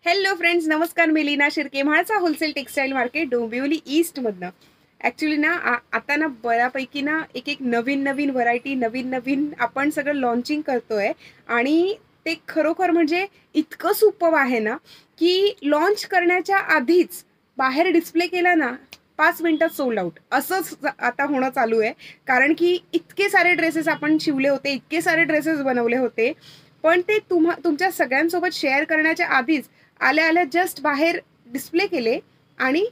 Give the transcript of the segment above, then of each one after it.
Hello friends, नमस्कार. मी Leena Shirke, Mhalsa wholesale textile market, Dombivli ईस्टमधनं. ॲक्च्युली ना आता ना बऱ्यापैकी ना एक एक नवीन नवीन व्हरायटी, नवीन नवीन आपण सगळं लॉन्चिंग करतोय आणि ते खरोखर म्हणजे इतकं सुपर्ब आहे ना, की लॉन्च करण्याच्या आधीच बाहेर डिस्प्ले केला ना 5 मिनिटात सोल्ड आउट असंच आता होणं चालू आहे. कारण की इतके सारे ड्रेसेस आपण शिवले होते, इतके सारे ड्रेसेस बनवले होते. पण ते तुमच्या सगळ्यांसोबत शेअर करण्याच्या आधीच आल्या-आल्या जस्ट बाहेर डिस्प्ले केले आणि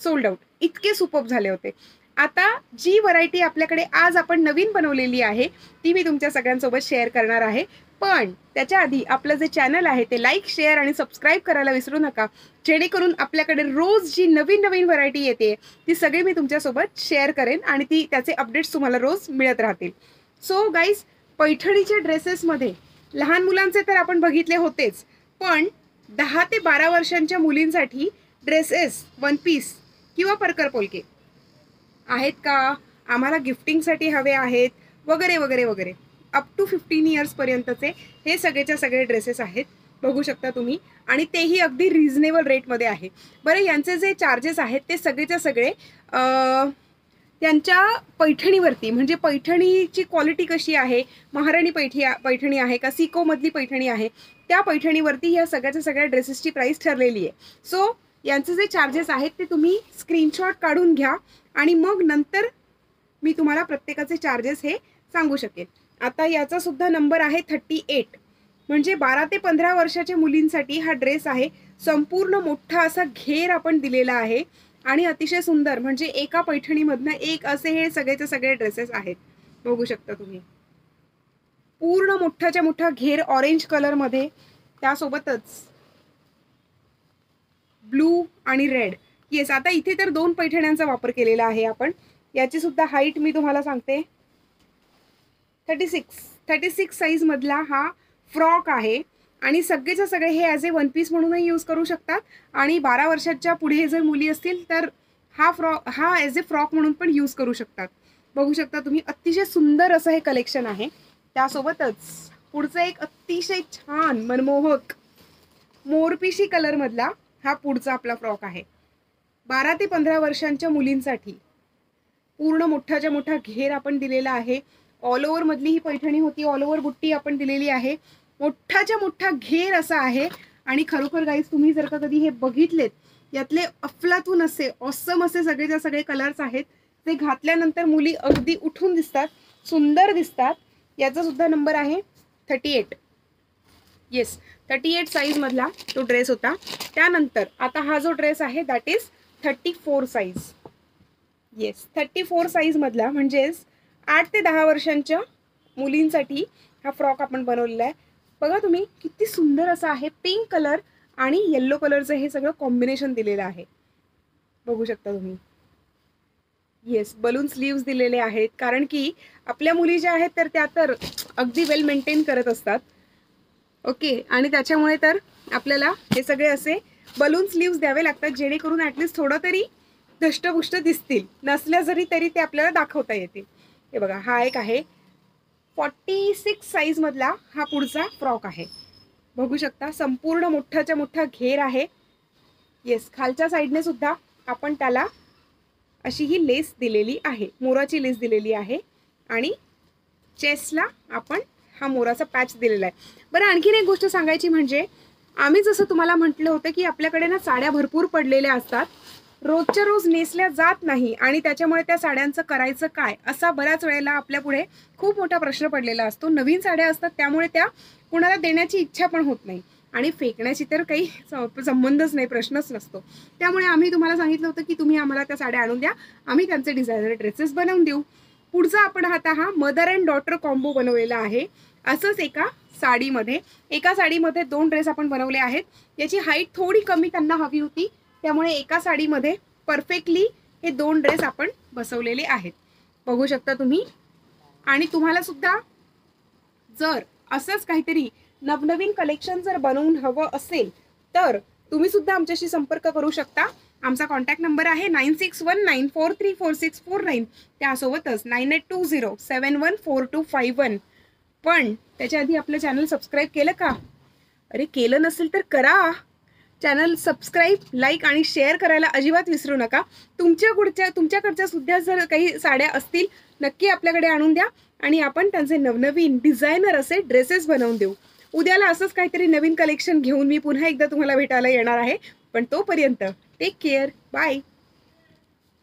सोल्ड आउट. इतके सुपर्ब झाले होते. आता जी व्हरायटी आपल्याकडे आज आपण नवीन बनवलेली आहे, ती मी तुमच्या सगळ्यांसोबत शेअर करणार आहे. पण त्याच्या आधी आपलं जे चॅनल आहे ते लाईक, शेअर आणि सबस्क्राईब करायला विसरू नका. जेणेकरून आपल्याकडे रोज जी नवीन-नवीन व्हरायटी येते, ती सगळी मी तुमच्यासोबत शेअर करेन आणि त्याचे अपडेट्स तुम्हाला रोज मिळत राहतील. सो गाईज, पैठणीच्या ड्रेसेसमध्ये लहान मुलांचे तर आपण बघितले होतेच, पण 10 ते 12 वर्षांच्या मुलींसाठी ड्रेसेस, वन पीस किंवा परकर पोलके आहेत का? आम्हाला गिफ्टिंगसाठी हवे आहेत वगैरे वगैरे वगैरे. अप टू 15 इयर्सपर्यंतचे हे सगळेच्या सगळे ड्रेसेस आहेत, बघू शकता तुम्ही. आणि तेही अगदी रिझनेबल रेटमध्ये आहे. बरं, यांचे जे चार्जेस आहेत ते सगळेच्या सगळे त्यांच्या पैठणीवरती, म्हणजे पैठणीची क्वालिटी कशी आहे, महाराणी पैठणी आहे का सिकोमधली पैठणी आहे, त्या पैठणीवरती या सगळ्याच्या सगळ्या ड्रेसेसची प्राइस ठरलेली आहे. सो यांचे जे चार्जेस आहेत ते तुम्ही स्क्रीनशॉट काढून घ्या आणि मग नंतर मी तुम्हाला प्रत्येकाचे चार्जेस हे सांगू शकेन. आता याचा सुद्धा नंबर आहे 38, म्हणजे 12 ते 15 वर्षाच्या मुलींसाठी हा ड्रेस आहे. संपूर्ण मोठा असा घेर आपण दिलेला आहे आणि अतिशय सुंदर, म्हणजे एका पैठणीमधनं एक असे हे सगळेचे सगळे ड्रेसेस आहेत, बघू शकता तुम्ही. पूर्ण मोठाच्या मोठा घेर ऑरेंज कलरमध्ये, त्यासोबतच ब्लू आणि रेड. येस, आता इथे तर 2 पैठण्यांचा वापर केलेला आहे आपण. याची सुद्धा हाईट मी तुम्हाला सांगते, 36 साईज मधला हा फ्रॉक आहे. आणि सगळेच्या सगळे हे ॲज ए वन पीस म्हणूनही यूज करू शकतात आणि 12 वर्षाच्या पुढे जर मुली असतील तर हा ॲज ए फ्रॉक म्हणून पण यूज करू शकतात. बघू शकता तुम्ही, अतिशय सुंदर असं हे कलेक्शन आहे. त्यासोबतच पुढचं एक अतिशय छान मनमोहक मोरपिशी कलर मधला हा पुढचा आपला फ्रॉक आहे. 12 ते 15 वर्षांच्या मुलींसाठी पूर्ण मोठाच्या मोठा घेर आपण दिलेला आहे. ऑल ओव्हर मधली ही पैठणी होती, ऑल ओव्हर बुट्टी आपण दिलेली आहे. मोठाच्या मोठा घेर असा आहे. आणि खरोखर गाईज, तुम्ही जर का कधी हे बघितलेत, यातले अफलातून असे ऑसम असे सगळेच्या सगळे कलर्स आहेत. ते घातल्यानंतर मुली अगदी उठून दिसतात, सुंदर दिसतात. याचा सुद्धा नंबर आहे 38. येस, 38 साईज मधला तो ड्रेस होता. त्यानंतर आता हा जो ड्रेस आहे that is 34 size. Yes, 34 size मधला, म्हणजेच 8 ते 10 वर्षांच्या मुलींसाठी हा फ्रॉक आपण बनवलेला आहे. बघा तुम्ही, किती सुंदर असं आहे. पिंक कलर आणि येल्लो कलरचं हे सगळं कॉम्बिनेशन दिलेलं आहे, बघू शकता तुम्ही. येस, बलून स्लीव्स दिलेले आहेत, कारण की आपल्या मुली ज्या आहेत तर त्या तर अगदी वेल मेंटेन करत असतात. ओके, आणि त्याच्यामुळे तर आपल्याला हे सगळे असे बलून स्लीव्स द्यावे लागतात, जेणेकरून ॲटलिस्ट थोडं तरी धष्टपुष्ट दिसतील, नसल्या जरी तरी ते आपल्याला दाखवता येतील. हे बघा, हा एक आहे 46 साईज मधला हा पुढचा फ्रॉक आहे, बघू शकता. संपूर्ण मोठाच्या मोठा घेर आहे. येस, खालच्या साईडने सुद्धा आपण त्याला अशी ही लेस दिलेली आहे, मोराची लेस दिलेली आहे. आणि चेस्टला आपण हा मोराचा पॅच दिलेला आहे. बरं, आणखीन एक गोष्ट सांगायची म्हणजे, आम्ही जसं तुम्हाला म्हटलं होतं की आपल्याकडे ना साड्या भरपूर पडलेल्या असतात, रोजच्या रोज नेसल्या जात नाही, आणि त्याच्यामुळे त्या साड्यांचं करायचं काय, असा बऱ्याच वेळेला आपल्या पुढे खूप मोठा प्रश्न पडलेला असतो. नवीन साड्या असतात, त्यामुळे त्या कुणाला देण्याची इच्छा पण होत नाही, आणि फेकण्याची तर काही संबंधच नाही, प्रश्नच नसतो. त्यामुळे आम्ही तुम्हाला सांगितलं होतं की तुम्ही आम्हाला त्या साड्या आणून द्या, आम्ही त्यांचे डिझायनर ड्रेसेस बनवून देऊ. पुढचा आपण आता हा मदर अँड डॉटर कॉम्बो बनवलेला आहे. असंच एका साडीमध्ये 2 ड्रेस आपण बनवले आहेत. याची हाईट थोडी कमी त्यांना हवी होती, त्यामुळे एका साडीमध्ये परफेक्टली हे 2 ड्रेस आपण बसवलेले आहेत, बघू शकता तुम्ही. आणि तुम्हाला सुद्धा जर असंच काहीतरी नवनवीन कलेक्शन जर बनवून हवं असेल तर तुम्ही सुद्धा आमच्याशी संपर्क करू शकता. आमचा कॉन्टॅक्ट नंबर आहे 9619434649, त्यासोबतच 9820714251. पण त्याच्या आधी आपलं चॅनल सबस्क्राईब केलं का? अरे केलं नसेल तर करा, चॅनल सबस्क्राईब, लाईक आणि शेअर करायला अजिबात विसरू नका. तुमच्याकडच्या सुद्धा जर काही साड्या असतील नक्की आपल्याकडे आणून द्या आणि आपण त्यांचे नवनवीन डिझायनर असे ड्रेसेस बनवून देऊ. उद्याला असंच काहीतरी नवीन कलेक्शन घेऊन मी पुन्हा एकदा तुम्हाला भेटायला येणार आहे. पण तोपर्यंत टेक केअर. बाय.